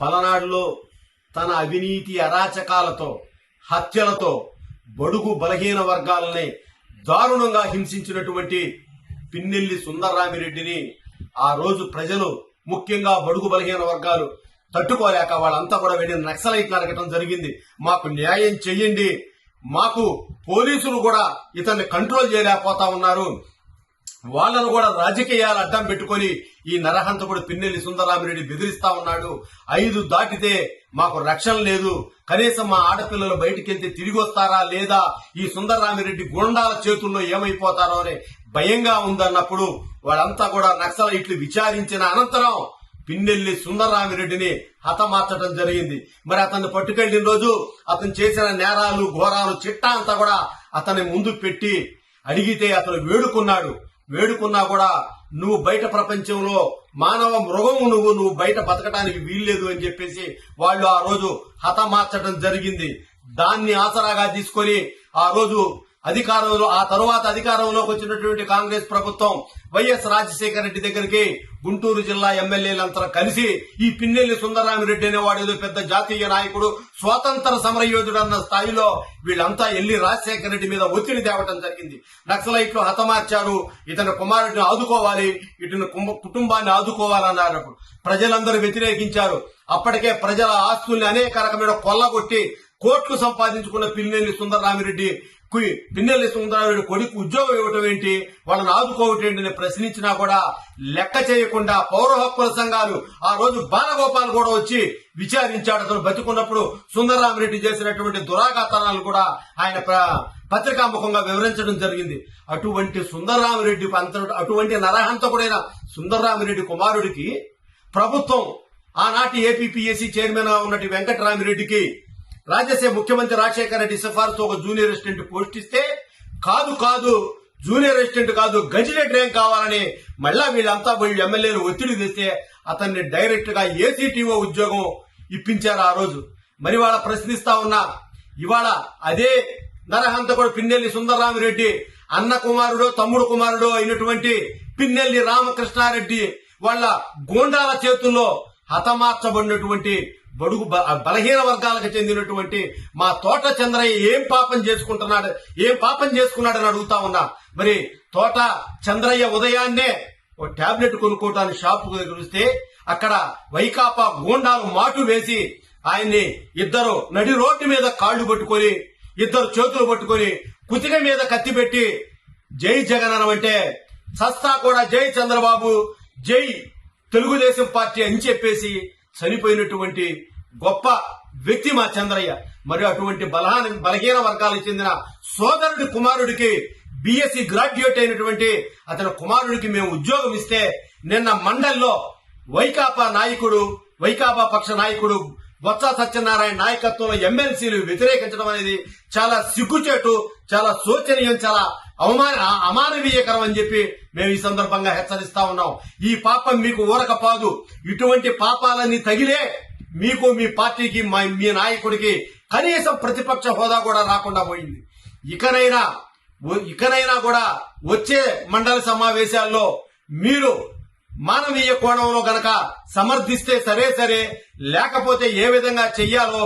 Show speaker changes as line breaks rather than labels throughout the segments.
పలనాడులో తన అవినీతి అరాచకాలతో హత్యలతో బడుగు బలహీన వర్గాలని దారుణంగా హింసించినటువంటి పిన్నెల్లి సుందరరామిరెడ్డిని ఆ రోజు ప్రజలు, ముఖ్యంగా బడుగు బలహీన వర్గాలు తట్టుకోలేక వాళ్ళంతా కూడా వెళ్ళి నక్సలైట్లు అడగటం జరిగింది. మాకు న్యాయం చెయ్యండి, మాకు పోలీసులు కూడా ఇతన్ని కంట్రోల్ చేయలేకపోతా ఉన్నారు, వాళ్ళను కూడా రాజకీయాలు అడ్డం పెట్టుకుని ఈ నరహంతకుడు పిన్నెల్లి సుందరరామిరెడ్డి బెదిరిస్తా ఉన్నాడు. 5 దాటితే మాకు రక్షణ లేదు, కనీసం మా ఆడపిల్లలు బయటికి వెళ్తే తిరిగి వస్తారా లేదా, ఈ సుందరరామిరెడ్డి గుండాల చేతుల్లో ఏమైపోతారో అనే భయంగా ఉందన్నప్పుడు వాళ్ళంతా కూడా నక్సలైట్లు విచారించిన అనంతరం పిన్నెల్లి సుందరరామిరెడ్డిని హతమార్చడం జరిగింది. మరి అతన్ని పట్టుకెళ్లిన రోజు అతను చేసిన నేరాలు ఘోరాలు చిట్టా అంతా కూడా అతన్ని ముందు పెట్టి అడిగితే అతను వేడుకున్నా కూడా నువ్వు బయట ప్రపంచంలో మానవ మృగము, నువ్వు బయట బతకడానికి వీల్లేదు అని చెప్పేసి వాళ్ళు ఆ రోజు హతమార్చడం జరిగింది. దాన్ని ఆసరాగా తీసుకొని ఆ రోజు ఆ తరువాత అధికారంలోకి వచ్చినటువంటి కాంగ్రెస్ ప్రభుత్వం వైఎస్ రాజశేఖర రెడ్డి దగ్గరికి గుంటూరు జిల్లా ఎమ్మెల్యేలంతా కలిసి ఈ పిన్నెల్లి సుందరరామిరెడ్డి అనేవాడు ఏదో పెద్ద జాతీయ నాయకుడు, స్వాతంత్ర సమరయోధుడు అన్న స్థాయిలో వీళ్ళంతా వెళ్లి రాజశేఖర రెడ్డి మీద ఒత్తిడి తేవటం జరిగింది. నక్సలైట్లు హతమార్చారు, ఇతని కుమారుడిని ఆదుకోవాలి, ఇతని కుటుంబాన్ని ఆదుకోవాలన్నారు. ప్రజలందరూ వ్యతిరేకించారు. అప్పటికే ప్రజల ఆస్తుల్ని అనేక రకమైన కొల్లగొట్టి కోట్లు సంపాదించుకున్న పిన్నెల్లి సుందరరామిరెడ్డి కొడుకు ఉద్యోగం ఇవ్వటం ఏంటి, వాళ్ళని ఆదుకోవటం ఏంటి ప్రశ్నించినా కూడా లెక్క చేయకుండా పౌర హక్కుల సంఘాలు ఆ రోజు బాలగోపాల్ కూడా వచ్చి విచారించాడు. అతను బతికున్నప్పుడు సుందరరామిరెడ్డి చేసినటువంటి దురాఘాతనాలు కూడా ఆయన పత్రికాముఖంగా వివరించడం జరిగింది. అటువంటి సుందరరామిరెడ్డి అటువంటి నరహంతకుడైన సుందరరామిరెడ్డి కుమారుడికి ప్రభుత్వం ఆనాటి ఏపీపీఎస్సీ చైర్మన్ గా ఉన్నటి వెంకటరామిరెడ్డికి రాజ్యసభ ముఖ్యమంత్రి రాజశేఖర రెడ్డి సిఫార్సు ఒక జూనియర్ అసిస్టెంట్ పోస్ట్ ఇస్తే కాదు జూనియర్ అసిస్టెంట్ కాదు గజిటెడ్ ర్యాంక్ కావాలని మళ్ళా వీళ్ళంతా వీళ్ళు ఎమ్మెల్యేలు ఒత్తిడి తెస్తే అతన్ని డైరెక్ట్ గా ఏసీటీఓ ఉద్యోగం ఇప్పించారు ఆ రోజు. మరి వాళ్ళ ప్రశ్నిస్తా ఉన్నా, ఇవాళ అదే నరహంతకుడు పిన్నెల్లి సుందరరామిరెడ్డి అన్న కుమారుడు తమ్ముడు కుమారుడు అయినటువంటి పిన్నెల్లి రామకృష్ణారెడ్డి వాళ్ళ గూండాల చేతుల్లో హతమార్చబడినటువంటి బడుగు బలహీన వర్గాలకు చెందినటువంటి మా తోట చంద్రయ్య ఏం పాపం చేసుకున్నాడని అడుగుతా ఉన్నా. మరి తోట చంద్రయ్య ఉదయాన్నే ఓ టాబ్లెట్ కొనుక్కోవటానికి షాపు వస్తే అక్కడ వైకాపా గూండాలు మాటు వేసి ఆయన్ని ఇద్దరు నడి రోడ్డు మీద కాళ్లు పట్టుకొని, ఇద్దరు చేతులు పట్టుకొని, కుతిక మీద కత్తి పెట్టి జై జగన్ అనమంటే సస్తా కూడా జై చంద్రబాబు, జై తెలుగుదేశం పార్టీ అని చెప్పేసి చనిపోయినటువంటి గొప్ప వ్యక్తి మా చంద్రయ్య. మరి అటువంటి బలహీన వర్గాలకు చెందిన సోదరుడి కుమారుడికి బీఎస్సీ గ్రాడ్యుయేట్ అయినటువంటి అతని కుమారుడికి మేము ఉద్యోగం ఇస్తే నిన్న మండల్లో వైకాపా పక్ష నాయకుడు బొత్స సత్యనారాయణ నాయకత్వంలో ఎమ్మెల్సీలు వ్యతిరేకించడం అనేది చాలా సిగ్గుచేటు, చాలా శోచనీయం, చాలా అమానవీయకరం అని చెప్పి మేము ఈ సందర్భంగా హెచ్చరిస్తా ఉన్నాం. ఈ పాపం మీకు ఊరకపోదు. ఇటువంటి పాపాలన్నీ తగిలే మీకు, మీ పార్టీకి, మీ నాయకుడికి కనీసం ప్రతిపక్ష హోదా కూడా రాకుండా పోయింది. ఇకనైనా కూడా వచ్చే మండలి సమావేశాల్లో మీరు మానవీయ కోణంలో గనక సమర్థిస్తే సరే, లేకపోతే ఏ విధంగా చెయ్యాలో,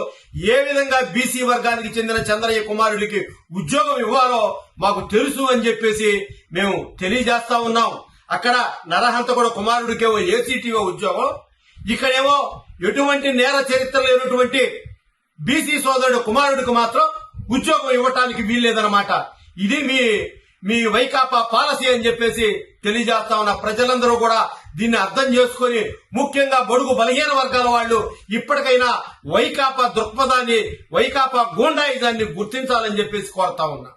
ఏ విధంగా బీసీ వర్గానికి చెందిన చంద్రయ్య కుమారుడికి ఉద్యోగం ఇవ్వాలో మాకు తెలుసు అని చెప్పేసి మేము తెలియజేస్తా ఉన్నాం. అక్కడ నరహంతకుడు కుమారుడికేమో ఏసీటీఓ ఉద్యోగం, ఇక్కడేమో ఎటువంటి నేర చరిత్ర లేనటువంటి బీసీ సోదరుడు కుమారుడికి మాత్రం ఉద్యోగం ఇవ్వటానికి వీల్లేదన్నమాట. ఇది మీ వైకాపా పాలసీ అని చెప్పేసి తెలియజేస్తా ఉన్న ప్రజలందరూ కూడా దీన్ని అర్థం చేసుకుని, ముఖ్యంగా బడుగు బలహీన వర్గాల వాళ్ళు ఇప్పటికైనా వైకాపా దృక్పథాన్ని, వైకాపా గూండాయిజాన్ని గుర్తించాలని చెప్పేసి కోరుతా ఉన్నా.